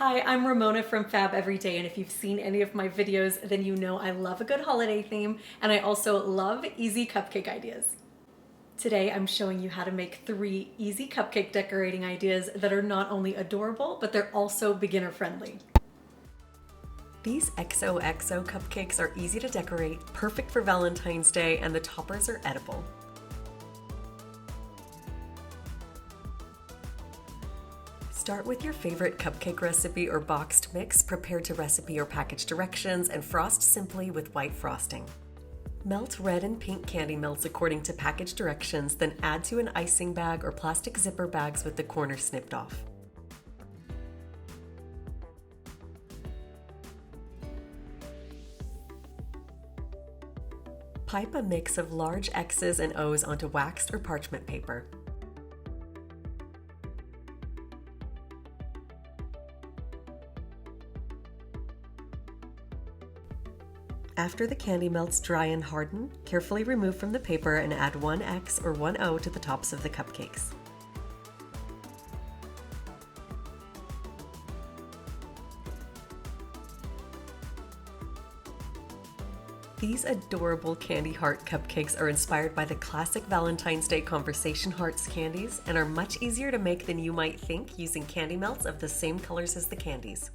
Hi, I'm Ramona from Fab Everyday, and if you've seen any of my videos, then you know I love a good holiday theme, and I also love easy cupcake ideas. Today, I'm showing you how to make 3 easy cupcake decorating ideas that are not only adorable, but they're also beginner friendly. These XOXO cupcakes are easy to decorate, perfect for Valentine's Day, and the toppers are edible. Start with your favorite cupcake recipe or boxed mix prepared to recipe or package directions and frost simply with white frosting. Melt red and pink candy melts according to package directions, then add to an icing bag or plastic zipper bags with the corner snipped off. Pipe a mix of large X's and O's onto waxed or parchment paper. After the candy melts dry and harden, carefully remove from the paper and add 1 X or 1 O to the tops of the cupcakes. These adorable candy heart cupcakes are inspired by the classic Valentine's Day conversation hearts candies and are much easier to make than you might think using candy melts of the same colors as the candies.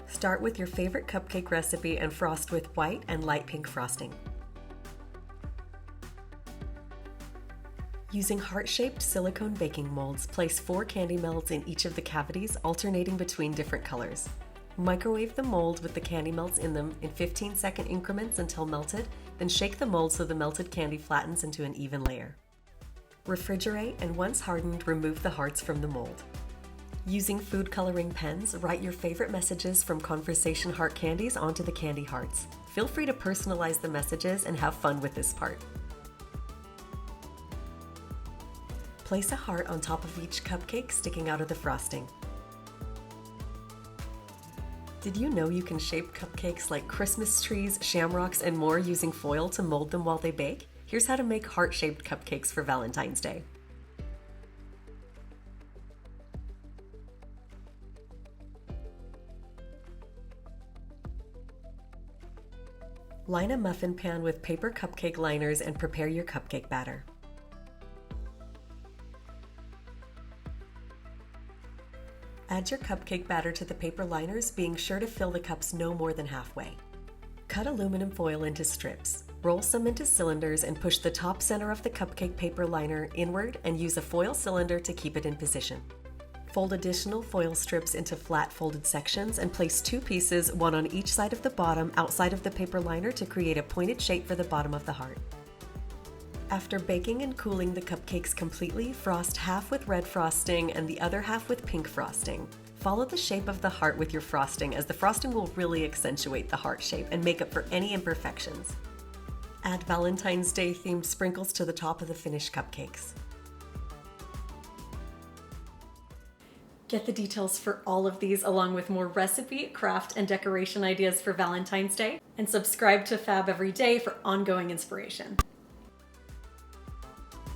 Start with your favorite cupcake recipe and frost with white and light pink frosting. Using heart-shaped silicone baking molds, place 4 candy melts in each of the cavities, alternating between different colors. Microwave the mold with the candy melts in them in 15-second increments until melted, then shake the mold so the melted candy flattens into an even layer. Refrigerate, and once hardened, remove the hearts from the mold. Using food coloring pens, write your favorite messages from conversation heart candies onto the candy hearts. Feel free to personalize the messages and have fun with this part. Place a heart on top of each cupcake sticking out of the frosting. Did you know you can shape cupcakes like Christmas trees, shamrocks, and more using foil to mold them while they bake? Here's how to make heart-shaped cupcakes for Valentine's Day. Line a muffin pan with paper cupcake liners and prepare your cupcake batter. Add your cupcake batter to the paper liners, being sure to fill the cups no more than halfway. Cut aluminum foil into strips. Roll some into cylinders and push the top center of the cupcake paper liner inward and use a foil cylinder to keep it in position. Fold additional foil strips into flat folded sections and place 2 pieces, one on each side of the bottom, outside of the paper liner to create a pointed shape for the bottom of the heart. After baking and cooling the cupcakes completely, frost half with red frosting and the other half with pink frosting. Follow the shape of the heart with your frosting, as the frosting will really accentuate the heart shape and make up for any imperfections. Add Valentine's Day themed sprinkles to the top of the finished cupcakes. Get the details for all of these along with more recipe, craft, and decoration ideas for Valentine's Day, and subscribe to Fab Every Day for ongoing inspiration.